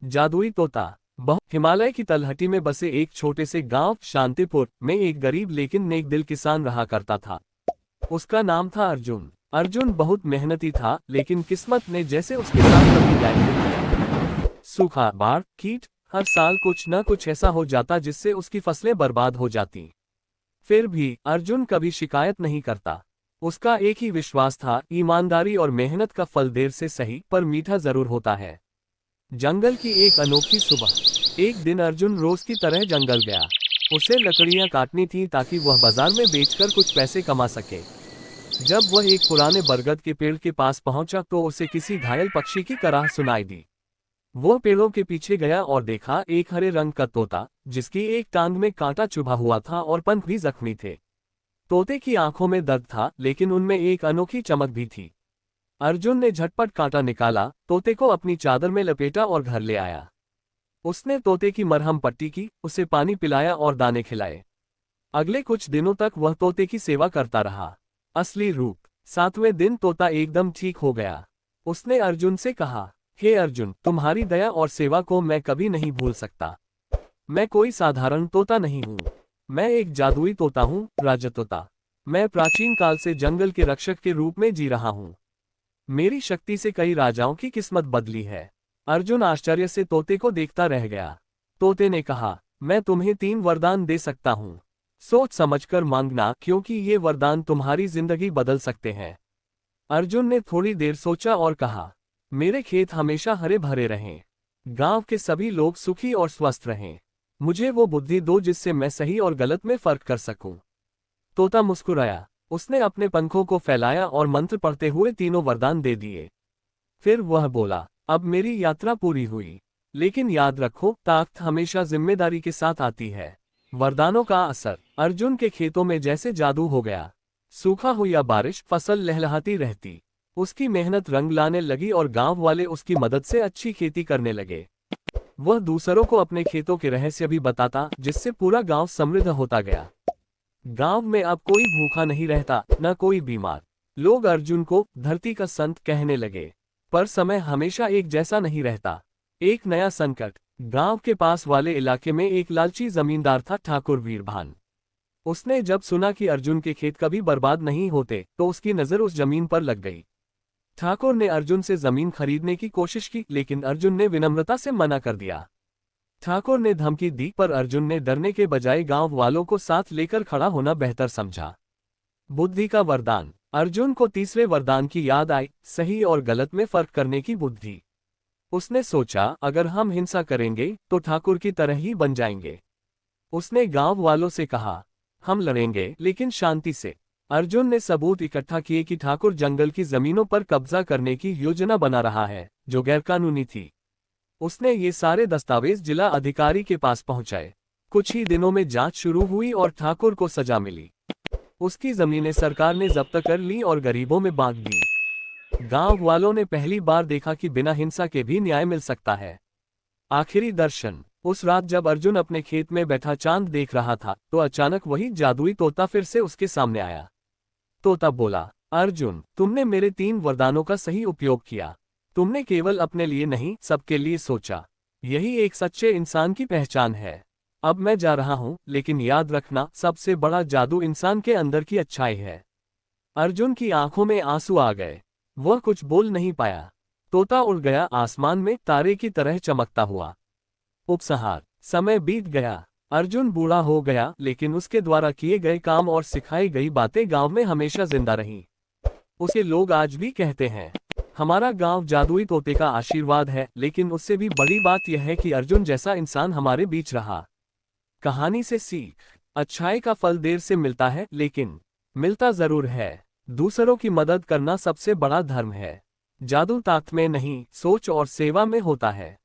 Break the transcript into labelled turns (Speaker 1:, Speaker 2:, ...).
Speaker 1: जादुई तोता। हिमालय की तलहटी में बसे एक छोटे से गांव शांतिपुर में एक गरीब लेकिन नेक दिल किसान रहा करता था। उसका नाम था अर्जुन। अर्जुन बहुत मेहनती था, लेकिन किस्मत ने जैसे उसके साथ कभी न्याय नहीं किया। सूखा, बाढ़, कीट, हर साल कुछ न कुछ ऐसा हो जाता जिससे उसकी फसलें बर्बाद हो जाती। फिर भी अर्जुन कभी शिकायत नहीं करता। उसका एक ही विश्वास था, ईमानदारी और मेहनत का फल देर से सही पर मीठा जरूर होता है। जंगल की एक अनोखी सुबह। एक दिन अर्जुन रोज की तरह जंगल गया। उसे लकड़ियां काटनी थी ताकि वह बाजार में बेचकर कुछ पैसे कमा सके। जब वह एक पुराने बरगद के पेड़ के पास पहुंचा तो उसे किसी घायल पक्षी की कराह सुनाई दी। वो पेड़ों के पीछे गया और देखा एक हरे रंग का तोता, जिसकी एक टांग में कांटा चुभा हुआ था और पंख भी जख्मी थे। तोते की आंखों में दर्द था, लेकिन उनमें एक अनोखी चमक भी थी। अर्जुन ने झटपट कांटा निकाला, तोते को अपनी चादर में लपेटा और घर ले आया। उसने तोते की मरहम पट्टी की, उसे पानी पिलाया और दाने खिलाए। अगले कुछ दिनों तक वह तोते की सेवा करता रहा। असली रूप। 7वें दिन तोता एकदम ठीक हो गया। उसने अर्जुन से कहा, हे अर्जुन, तुम्हारी दया और सेवा को मैं कभी नहीं भूल सकता। मैं कोई साधारण तोता नहीं हूँ। मैं एक जादुई तोता हूँ, राजतोता। मैं प्राचीन काल से जंगल के रक्षक के रूप में जी रहा हूँ। मेरी शक्ति से कई राजाओं की किस्मत बदली है। अर्जुन आश्चर्य से तोते को देखता रह गया। तोते ने कहा, मैं तुम्हें 3 वरदान दे सकता हूँ। सोच समझकर मांगना, क्योंकि ये वरदान तुम्हारी जिंदगी बदल सकते हैं। अर्जुन ने थोड़ी देर सोचा और कहा, मेरे खेत हमेशा हरे भरे रहें। गांव के सभी लोग सुखी और स्वस्थ रहें। मुझे वो बुद्धि दो जिससे मैं सही और गलत में फर्क कर सकूं। तोता मुस्कुराया। उसने अपने पंखों को फैलाया और मंत्र पढ़ते हुए तीनों वरदान दे दिए। फिर वह बोला, अब मेरी यात्रा पूरी हुई। लेकिन याद रखो, ताकत हमेशा जिम्मेदारी के साथ आती है। वरदानों का असर। अर्जुन के खेतों में जैसे जादू हो गया। सूखा हो या बारिश, फसल लहलहाती रहती। उसकी मेहनत रंग लाने लगी और गांव वाले उसकी मदद से अच्छी खेती करने लगे। वह दूसरों को अपने खेतों के रहस्य भी बताता, जिससे पूरा गांव समृद्ध होता गया। गांव में अब कोई भूखा नहीं रहता, न कोई बीमार। लोग अर्जुन को धरती का संत कहने लगे। पर समय हमेशा एक जैसा नहीं रहता। एक नया संकट। गांव के पास वाले इलाके में एक लालची जमींदार था, ठाकुर वीरभान। उसने जब सुना कि अर्जुन के खेत कभी बर्बाद नहीं होते, तो उसकी नजर उस जमीन पर लग गई। ठाकुर ने अर्जुन से जमीन खरीदने की कोशिश की, लेकिन अर्जुन ने विनम्रता से मना कर दिया। ठाकुर ने धमकी दी, पर अर्जुन ने डरने के बजाय गांव वालों को साथ लेकर खड़ा होना बेहतर समझा। बुद्धि का वरदान। अर्जुन को तीसरे वरदान की याद आई, सही और गलत में फर्क करने की बुद्धि। उसने सोचा, अगर हम हिंसा करेंगे तो ठाकुर की तरह ही बन जाएंगे। उसने गांव वालों से कहा, हम लड़ेंगे लेकिन शांति से। अर्जुन ने सबूत इकट्ठा किए कि ठाकुर जंगल की जमीनों पर कब्जा करने की योजना बना रहा है, जो गैरकानूनी थी। उसने ये सारे दस्तावेज जिला अधिकारी के पास पहुंचाए। कुछ ही दिनों में जांच शुरू हुई और ठाकुर को सजा मिली। उसकी जमीनें सरकार ने जब्त कर ली और गरीबों में बांट दी। गांव वालों ने पहली बार देखा कि बिना हिंसा के भी न्याय मिल सकता है। आखिरी दर्शन। उस रात जब अर्जुन अपने खेत में बैठा चांद देख रहा था, तो अचानक वही जादुई तोता फिर से उसके सामने आया। तोता बोला, अर्जुन, तुमने मेरे 3 वरदानों का सही उपयोग किया। तुमने केवल अपने लिए नहीं, सबके लिए सोचा। यही एक सच्चे इंसान की पहचान है। अब मैं जा रहा हूं, लेकिन याद रखना, सबसे बड़ा जादू इंसान के अंदर की अच्छाई है। अर्जुन की आंखों में आंसू आ गए। वह कुछ बोल नहीं पाया। तोता उड़ गया आसमान में, तारे की तरह चमकता हुआ। उपसंहार। समय बीत गया। अर्जुन बूढ़ा हो गया, लेकिन उसके द्वारा किए गए काम और सिखाई गई बातें गांव में हमेशा जिंदा रहीं। उसे लोग आज भी कहते हैं, हमारा गांव जादुई तोते का आशीर्वाद है। लेकिन उससे भी बड़ी बात यह है कि अर्जुन जैसा इंसान हमारे बीच रहा। कहानी से सीख। अच्छाई का फल देर से मिलता है, लेकिन मिलता जरूर है। दूसरों की मदद करना सबसे बड़ा धर्म है। जादू ताकत में नहीं, सोच और सेवा में होता है।